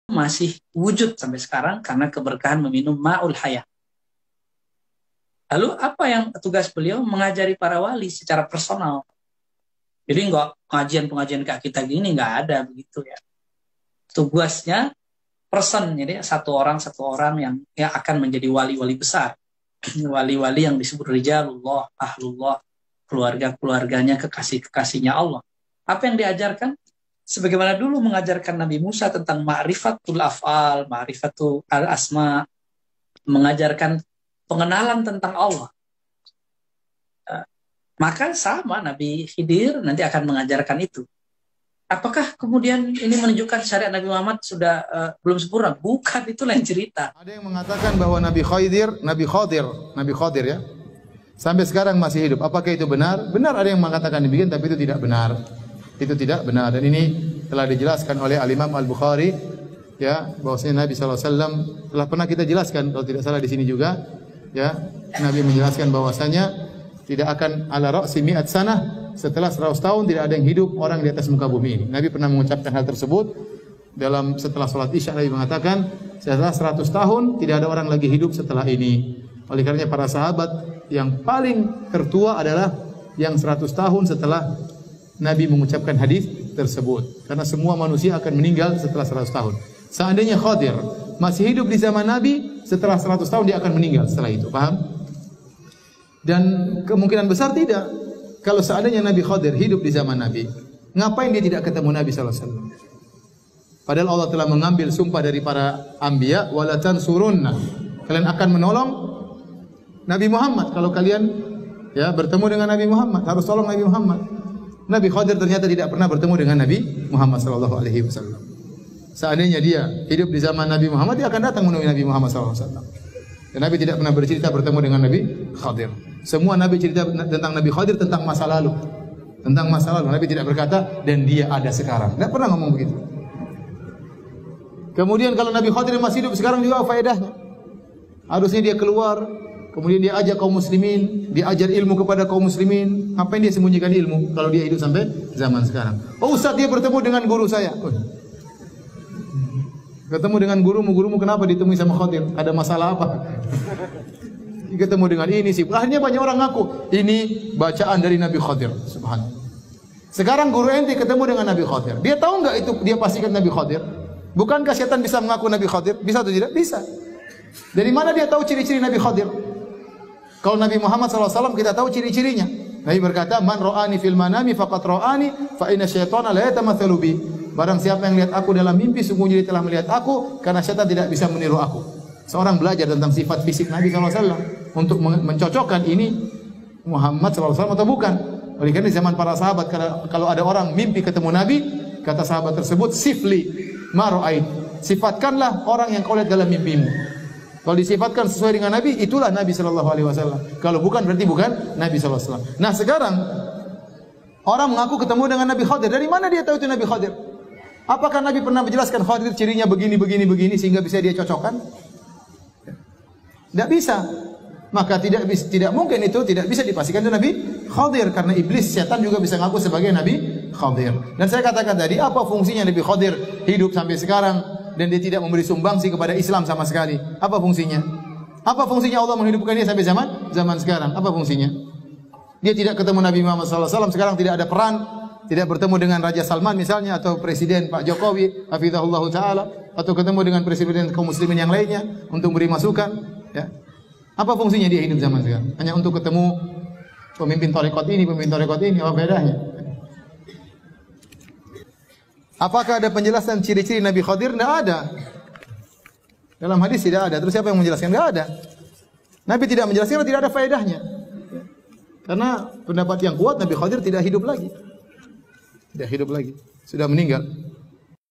masih wujud sampai sekarang karena keberkahan meminum ma'ul hayat. Lalu apa yang tugas beliau? Mengajari para wali secara personal. Jadi nggak pengajian-pengajian kayak kita gini, nggak ada begitu ya. Tugasnya person, jadi satu orang yang akan menjadi wali-wali besar. Wali-wali yang disebut rijalullah, ahlullah, keluarga-keluarganya, kekasih-kekasihnya Allah. Apa yang diajarkan? Sebagaimana dulu mengajarkan Nabi Musa tentang ma'rifatul af'al, ma'rifatul al-asma, mengajarkan pengenalan tentang Allah. Maka sama Nabi Khidir nanti akan mengajarkan itu. Apakah kemudian ini menunjukkan syariat Nabi Muhammad sudah belum sempurna? Bukan, itu lain cerita. Ada yang mengatakan bahwa Nabi Khadir ya, sampai sekarang masih hidup. Apakah itu benar? Benar, ada yang mengatakan demikian, tapi itu tidak benar. Itu tidak benar. Dan ini telah dijelaskan oleh Al-Imam Al-Bukhari, ya, bahwasanya Nabi SAW telah pernah kita jelaskan, kalau tidak salah di sini juga, ya, Nabi menjelaskan bahwasanya tidak akan ala ra'si mi'at sanah, setelah 100 tahun tidak ada yang hidup orang di atas muka bumi ini. Nabi pernah mengucapkan hal tersebut setelah salat Isya. Nabi mengatakan setelah 100 tahun tidak ada orang lagi hidup setelah ini. Oleh karenanya para sahabat yang paling tertua adalah yang 100 tahun setelah Nabi mengucapkan hadis tersebut. Karena semua manusia akan meninggal setelah 100 tahun. Seandainya Khadir masih hidup di zaman Nabi, setelah 100 tahun dia akan meninggal setelah itu. Paham? Dan kemungkinan besar tidak. Kalau seandainya Nabi Khadir hidup di zaman Nabi, ngapain dia tidak ketemu Nabi SAW? Padahal Allah telah mengambil sumpah dari para anbiya, wala tansurunna, kalian akan menolong Nabi Muhammad kalau kalian ya bertemu dengan Nabi Muhammad, harus tolong Nabi Muhammad. Nabi Khadir ternyata tidak pernah bertemu dengan Nabi Muhammad SAW. Seandainya dia hidup di zaman Nabi Muhammad, dia akan datang menemui Nabi Muhammad SAW. Dan Nabi tidak pernah bercerita bertemu dengan Nabi Khadir. Semua Nabi cerita tentang Nabi Khadir tentang masa lalu. Tentang masa lalu. Nabi tidak berkata, dan dia ada sekarang. Tidak pernah ngomong begitu. Kemudian kalau Nabi Khadir masih hidup sekarang juga faedahnya. Harusnya dia keluar, kemudian dia ajak kaum muslimin, dia ajar ilmu kepada kaum muslimin. Ngapain dia sembunyikan ilmu kalau dia hidup sampai zaman sekarang? Oh Ustaz, dia bertemu dengan guru saya. Ketemu dengan gurumu kenapa ditemui sama Khadir? Ada masalah apa? Ketemu dengan ini sih. Akhirnya banyak orang ngaku ini bacaan dari Nabi Khadir. Subhanallah. Sekarang guru ente ketemu dengan Nabi Khadir. Dia tahu enggak itu dia pastikan Nabi Khadir? Bukankah setan bisa mengaku Nabi Khadir? Bisa atau tidak? Bisa. Dari mana dia tahu ciri-ciri Nabi Khadir? Kalau Nabi Muhammad SAW kita tahu ciri-cirinya. Nabi berkata, "Man ra'ani fil manami faqad ra'ani fa inna syaitana la yatamatsalu bi." Barang siapa yang lihat aku dalam mimpi, sungguhnya dia telah melihat aku, karena syaitan tidak bisa meniru aku. Seorang belajar tentang sifat fisik Nabi SAW untuk mencocokkan ini Muhammad SAW atau bukan. Oleh karena di zaman para sahabat, kalau ada orang mimpi ketemu Nabi, kata sahabat tersebut, sifli ma ra'ait, sifatkanlah orang yang kau lihat dalam mimpimu. Kalau disifatkan sesuai dengan Nabi, itulah Nabi SAW. Kalau bukan, berarti bukan Nabi SAW. Nah sekarang orang mengaku ketemu dengan Nabi Khadir. Dari mana dia tahu itu Nabi Khadir? Apakah Nabi pernah menjelaskan Khadir cirinya begini sehingga bisa dia cocokkan? Tidak bisa. Maka tidak mungkin itu tidak bisa dipastikan itu Nabi Khadir, karena iblis setan juga bisa ngaku sebagai Nabi Khadir. Dan saya katakan tadi, apa fungsinya Nabi Khadir hidup sampai sekarang dan dia tidak memberi sumbangsi kepada Islam sama sekali? Apa fungsinya? Apa fungsinya Allah menghidupkan dia sampai zaman sekarang? Apa fungsinya? Dia tidak ketemu Nabi Muhammad SAW, sekarang tidak ada peran, tidak bertemu dengan Raja Salman misalnya, atau Presiden Pak Jokowi hafizahullah ta'ala, atau ketemu dengan Presiden kaum muslimin yang lainnya untuk beri masukan, ya. Apa fungsinya dia hidup zaman sekarang? Hanya untuk ketemu pemimpin tarekat ini, apa bedanya? Apakah ada penjelasan ciri-ciri Nabi Khadir? Tidak ada. Dalam hadis tidak ada. Terus siapa yang menjelaskan? Tidak ada. Nabi tidak menjelaskan, tidak ada faedahnya. Karena pendapat yang kuat Nabi Khadir tidak hidup lagi. Tidak hidup lagi. Sudah meninggal.